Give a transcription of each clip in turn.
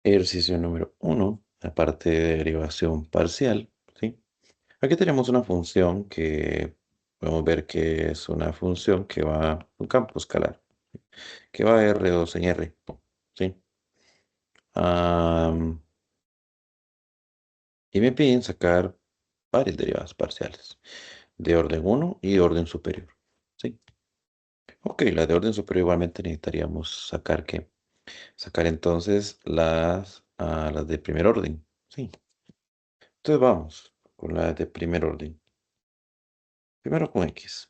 Ejercicio número 1, la parte de derivación parcial, ¿sí? Aquí tenemos una función que podemos ver que es una función que va a un campo escalar, que va de R2 en R, ¿sí? Am, y me piden sacar varias derivadas parciales de orden 1 y de orden superior, ¿sí? Ok, las de orden superior igualmente necesitaríamos sacar ¿qué? Sacar entonces las de primer orden, ¿sí? Entonces vamos con las de primer orden. Primero con X.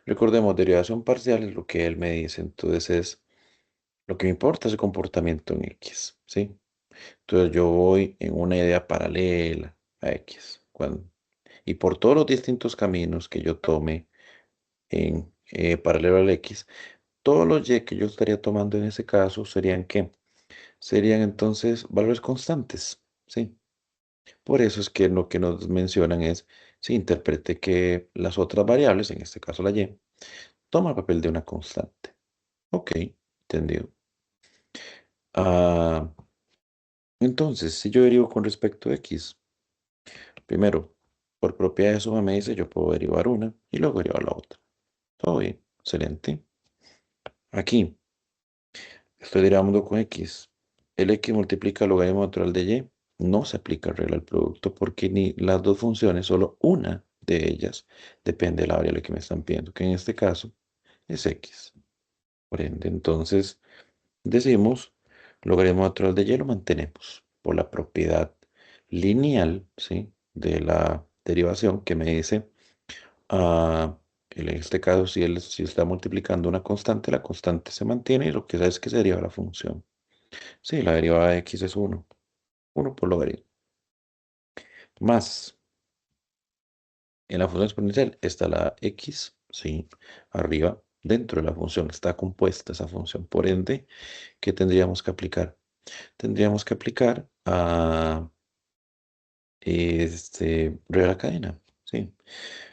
Recordemos, derivación parcial es lo que él me dice. Entonces lo que me importa es el comportamiento en X, ¿sí? Entonces yo voy en una idea paralela a X. Y por todos los distintos caminos que yo tome en paralelo al X, todos los Y que yo estaría tomando en ese caso serían ¿qué? Serían entonces valores constantes, ¿sí? Por eso es que lo que nos mencionan es, si interprete que las otras variables, en este caso la Y, toma el papel de una constante. Ok, entendido. Ah, entonces, si yo derivo con respecto a X, primero, por propiedad de suma me dice yo puedo derivar una y luego derivar la otra. Todo bien, excelente. Aquí, estoy derivando con X. El X multiplica el logaritmo natural de Y. No se aplica regla al producto porque ni las dos funciones, solo una de ellas depende de la variable que me están pidiendo, que en este caso es X. Por ende, entonces decimos logaritmo natural de Y lo mantenemos por la propiedad lineal, ¿sí? De la derivación que me dice, ah, en este caso, si está multiplicando una constante, la constante se mantiene y lo que es que se deriva la función. Sí, la derivada de X es 1. 1 por logaritmo. Más, en la función exponencial está la X, ¿sí? Arriba, dentro de la función está compuesta esa función. Por ende, ¿qué tendríamos que aplicar? Tendríamos que aplicar a regla la cadena, ¿sí?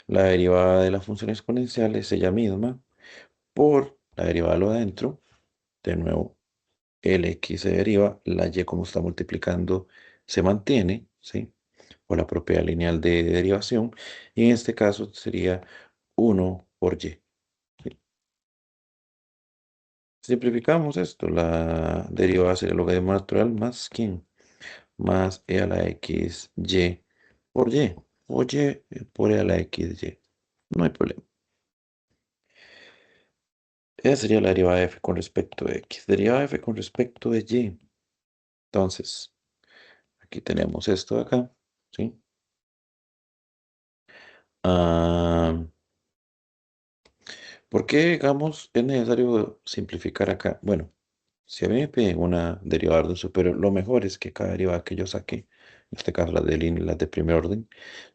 La derivada de la función exponencial es ella misma por la derivada de lo de adentro. De nuevo, el x se deriva, la y como está multiplicando se mantiene, ¿sí? Por la propiedad lineal de derivación. Y en este caso sería 1 por y. ¿Sí? Simplificamos esto, la derivada sería el logaritmo natural más ¿quién? Más e a la x y por y, o y por e a la x y. No hay problema. Esa sería la derivada de f con respecto de x. Derivada de f con respecto de y. Entonces, aquí tenemos esto de acá, ¿sí? Ah, ¿Por qué, digamos, es necesario simplificar acá? Bueno, si a mí me piden una derivada de orden superior, lo mejor es que cada derivada que yo saque, en este caso las de primer orden,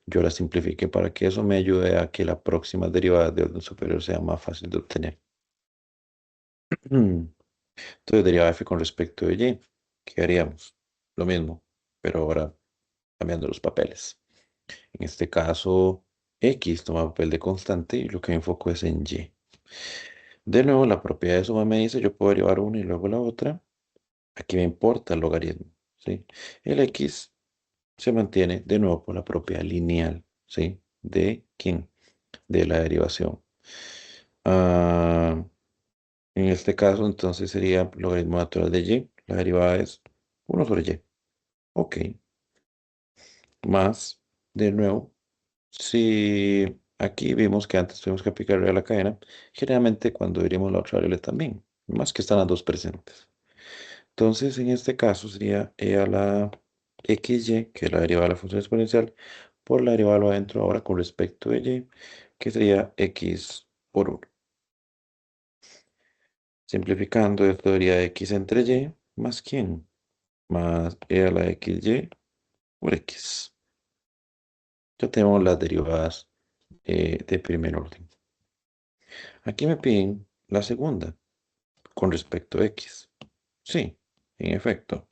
yo las simplifique para que eso me ayude a que la próxima derivada de orden superior sea más fácil de obtener. Entonces, derivada de f con respecto de y, ¿qué haríamos? Lo mismo, pero ahora cambiando los papeles. En este caso, x toma papel de constante y lo que me enfoco es en y. De nuevo, la propiedad de suma me dice yo puedo derivar una y luego la otra. Aquí me importa el logaritmo, ¿sí? El x se mantiene de nuevo por la propiedad lineal, ¿sí? ¿De quién? De la derivación. Ah, en este caso, entonces sería logaritmo natural de y. La derivada es 1 sobre y. Ok. Más, de nuevo, si aquí vimos que antes tuvimos que aplicar a la cadena, generalmente cuando diríamos la otra variable también, más que están las dos presentes. Entonces, en este caso sería e a la xy, que es la derivada de la función exponencial, por la derivada de lo adentro ahora con respecto de y, que sería x por 1. Simplificando, esto daría x entre y, más quién, más e a la xy por x. Ya tenemos las derivadas de primer orden. Aquí me piden la segunda con respecto a x. Sí, en efecto.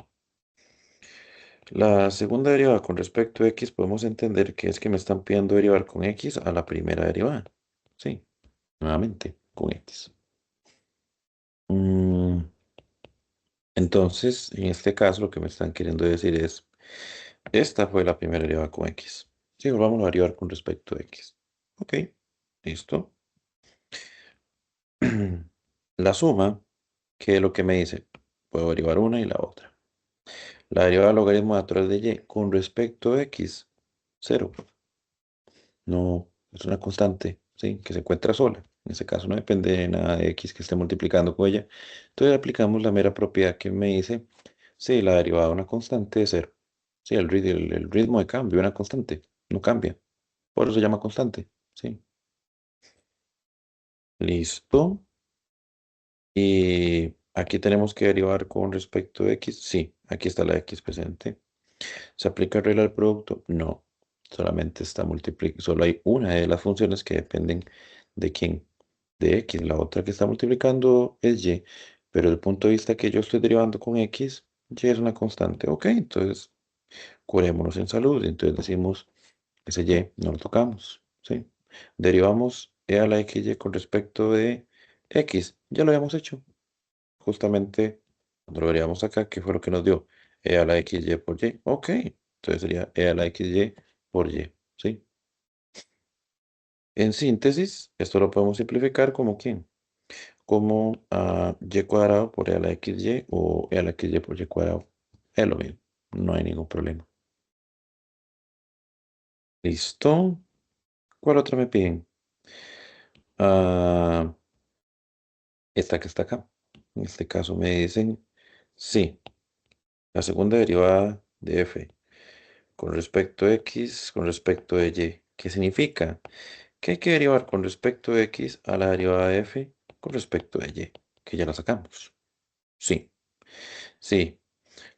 La segunda derivada con respecto a x podemos entender que es que me están pidiendo derivar con x a la primera derivada. Sí, nuevamente con x. Mm, Entonces, en este caso, lo que me están queriendo decir es, esta fue la primera derivada con x. Sí, vamos a derivar con respecto a x. Ok, listo. La suma, que es lo que me dice, puedo derivar una y la otra. La derivada del logaritmo natural de y con respecto a x, cero. No, es una constante, ¿sí? Que se encuentra sola. En ese caso no depende de nada de x que esté multiplicando con ella. Entonces aplicamos la mera propiedad que me dice, sí, la derivada de una constante es cero. Sí, el ritmo de cambio de una constante no cambia. Por eso se llama constante, ¿sí? Listo. Y aquí tenemos que derivar con respecto a x. Sí, aquí está la x presente. ¿Se aplica regla del producto? No. Solamente está multiplicando. Solo hay una de las funciones que dependen de quién. De x. La otra que está multiplicando es y. Pero desde el punto de vista que yo estoy derivando con x, y es una constante. Ok, entonces curémonos en salud. Entonces decimos, ese y no lo tocamos. ¿Sí? Derivamos e a la xy con respecto de x. Ya lo habíamos hecho. Justamente cuando lo veríamos acá, ¿qué fue lo que nos dio? E a la xy por y. Ok. Entonces sería e a la xy por y. ¿Sí? En síntesis, esto lo podemos simplificar como ¿quién? Como y cuadrado por e a la xy o e a la xy por y cuadrado. Es lo mismo. No hay ningún problema. ¿Listo? ¿Cuál otra me piden? Ah, esta que está acá. En este caso me dicen, sí, la segunda derivada de f con respecto a x, con respecto a y. ¿Qué significa? Que hay que derivar con respecto a x a la derivada de f con respecto a y, que ya la sacamos. Sí, sí,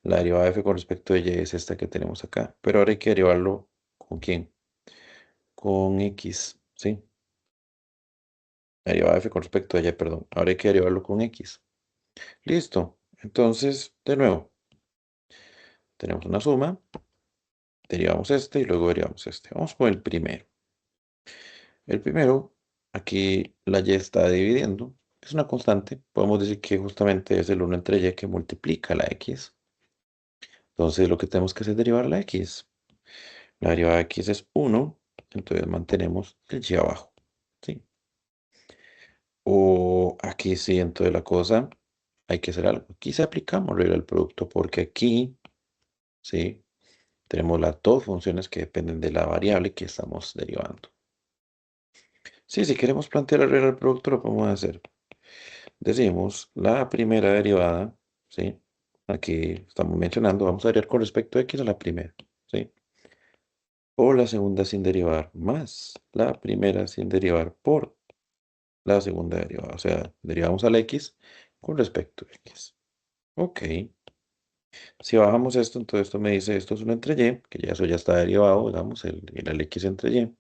la derivada de f con respecto a y es esta que tenemos acá, pero ahora hay que derivarlo ¿con quién? Con x, ¿sí? La derivada de f con respecto a y, perdón. Ahora hay que derivarlo con x. Listo. Entonces, de nuevo, tenemos una suma, derivamos este y luego derivamos este. Vamos con el primero. El primero, aquí la y está dividiendo. Es una constante. Podemos decir que justamente es el 1 entre y que multiplica la x. Entonces lo que tenemos que hacer es derivar la x. La derivada de x es 1. Entonces mantenemos el y abajo. ¿Sí? O aquí sí, entonces la cosa, hay que hacer algo. Aquí se aplicamos regla del producto porque aquí, ¿sí? Tenemos las dos funciones que dependen de la variable que estamos derivando. Sí, si queremos plantear la regla del producto lo podemos hacer. Decimos la primera derivada, ¿sí? Aquí estamos mencionando, vamos a derivar con respecto a x a la primera, ¿sí? O la segunda sin derivar más la primera sin derivar por la segunda derivada. O sea, derivamos al x con respecto a x. Ok. Si bajamos esto, entonces esto me dice esto es 1 entre y, que ya eso ya está derivado, digamos, el x entre y.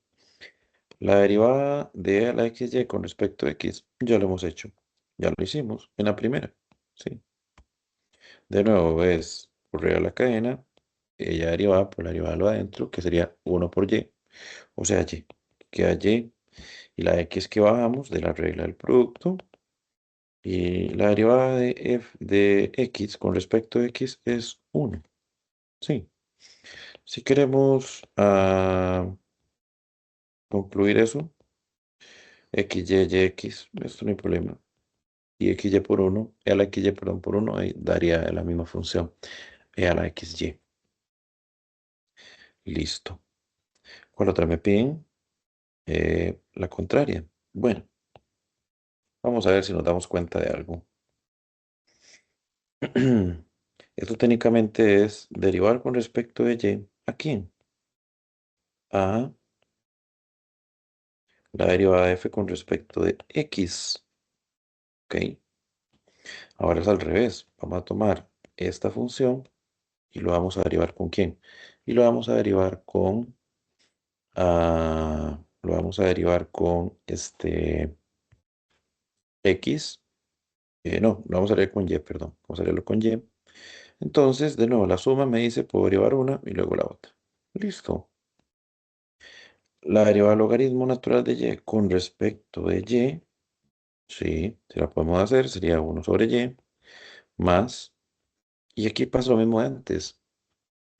La derivada de la xy con respecto a x, ya lo hemos hecho. Ya lo hicimos en la primera, ¿sí? De nuevo es correr a la cadena, ella derivada por la derivada de lo adentro, que sería 1 por y, o sea, y. Queda y, y la x que bajamos de la regla del producto, y la derivada de x con respecto a x es 1. Sí. Si queremos concluir eso, x, y, x, esto no hay problema. Y xy por 1, e a la xy, perdón, por 1, ahí daría la misma función, e a la xy. Listo. ¿Cuál otra me piden? La contraria. Bueno, vamos a ver si nos damos cuenta de algo. Esto técnicamente es derivar con respecto de y. ¿A quién? A la derivada de f con respecto de x. ¿Ok? Ahora es al revés. Vamos a tomar esta función y lo vamos a derivar ¿con quién? Y lo vamos a derivar con... lo vamos a derivar con x. No, lo vamos a derivar con y, perdón. Vamos a derivarlo con y. Entonces, de nuevo, la suma me dice, puedo derivar una y luego la otra. Listo. La derivada del logaritmo natural de y con respecto de y, sí, si la podemos hacer, sería 1 sobre y más. Y aquí pasa lo mismo de antes.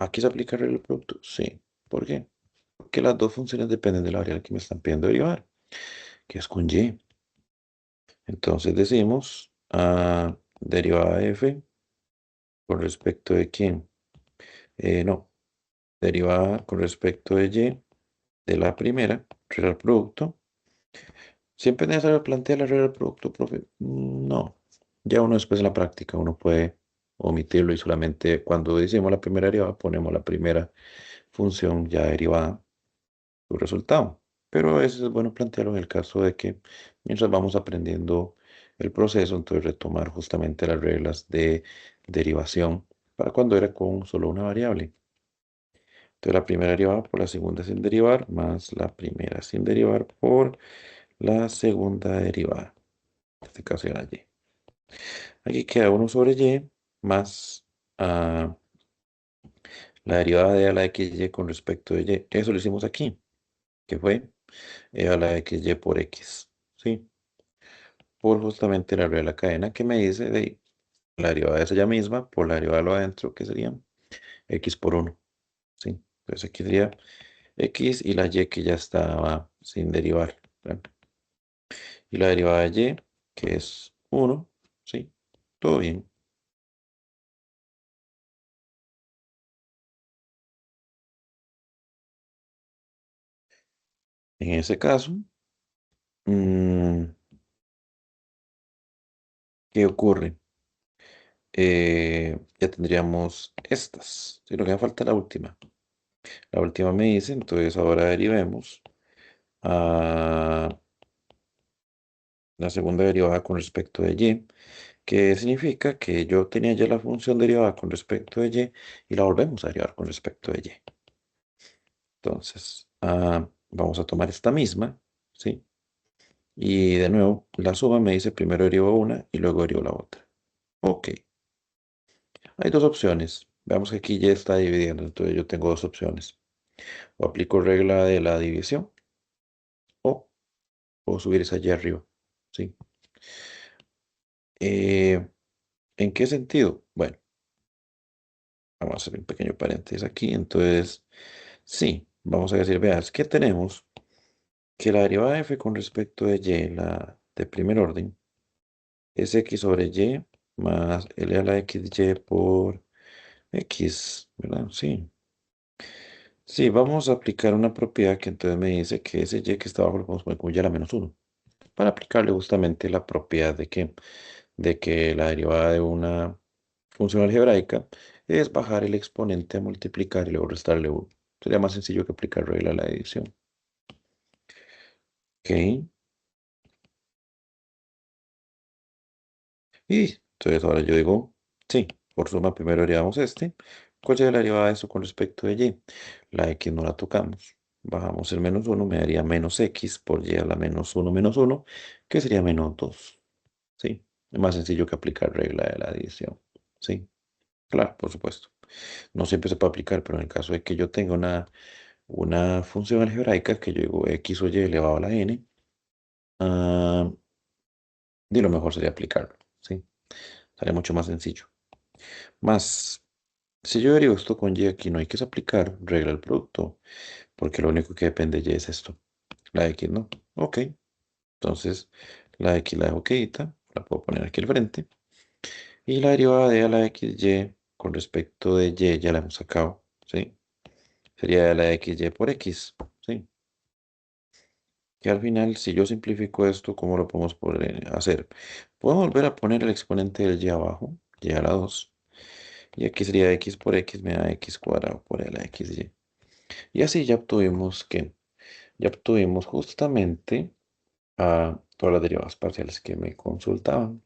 ¿Aquí se aplica el regla del producto? Sí. ¿Por qué? Porque las dos funciones dependen de la variable que me están pidiendo derivar, que es con y. Entonces decimos derivada de f con respecto de quién. No, derivada con respecto de y de la primera, regla del producto. ¿Siempre es necesario plantear la regla del producto, profe? No. Ya uno después en la práctica, uno puede omitirlo y solamente cuando decimos la primera derivada ponemos la primera función ya derivada, su resultado. Pero a veces es bueno plantearlo en el caso de que mientras vamos aprendiendo el proceso, entonces retomar justamente las reglas de derivación para cuando era con solo una variable. Entonces la primera derivada por la segunda sin derivar, más la primera sin derivar por la segunda derivada. En este caso era y. Aquí queda 1 sobre y más ah, la derivada de a la xy con respecto de y. Eso lo hicimos aquí, que fue e a la xy por x. ¿Sí? Por justamente la regla de la cadena que me dice de la derivada de esa misma por la derivada de lo adentro, que sería x por 1. ¿Sí? Entonces aquí sería x y la y que ya estaba sin derivar. ¿Verdad? Y la derivada de y, que es 1. ¿Sí? Todo bien. En ese caso, mm, ¿qué ocurre? Ya tendríamos estas. Sí, lo que me falta es la última. La última me dice, entonces ahora derivemos a la segunda derivada con respecto de y, que significa que yo tenía ya la función derivada con respecto de y la volvemos a derivar con respecto de y. Entonces, vamos a tomar esta misma, ¿sí? Y de nuevo, la suma me dice primero derivo una y luego derivo la otra. Ok, hay dos opciones. Veamos que aquí ya está dividiendo, entonces yo tengo dos opciones. O aplico regla de la división o puedo subir esa allá arriba, ¿sí? Eh, ¿En qué sentido? Bueno, vamos a hacer un pequeño paréntesis aquí. Entonces, sí, vamos a decir, veas, ¿qué tenemos? Que la derivada de f con respecto de y, la de primer orden, es x sobre y más L a la xy por x, ¿verdad? Sí. Sí, vamos a aplicar una propiedad que entonces me dice que ese y que está abajo lo podemos poner como y a la menos uno, para aplicarle justamente la propiedad de que la derivada de una función algebraica es bajar el exponente a multiplicar y luego restarle uno. Sería más sencillo que aplicar regla a la división. Ok. Y entonces ahora yo digo, sí, por suma primero derivamos este. ¿Cuál sería la derivada de eso con respecto de y? La x no la tocamos. Bajamos el menos uno, me daría menos x por y a la menos uno, que sería menos 2. ¿Sí? Es más sencillo que aplicar regla de la división. ¿Sí? Claro, por supuesto. No siempre se puede aplicar, pero en el caso de que yo tenga una función algebraica que yo digo x o y elevado a la n, ah, y lo mejor sería aplicarlo. ¿Sí? Sería mucho más sencillo. Más, si yo derivo esto con y aquí no hay que aplicar regla del producto, porque lo único que depende de y es esto. La x no. Ok. Entonces, la x la dejo quieta, la puedo poner aquí al frente. Y la derivada de a la xy con respecto de y ya la hemos sacado. ¿Sí? Sería la xy por x. ¿Sí? Que al final, si yo simplifico esto, ¿cómo lo podemos hacer? Puedo volver a poner el exponente del y abajo, y a la 2. Y aquí sería x por x me da x cuadrado por la xy. Y así ya obtuvimos justamente todas las derivadas parciales que me consultaban.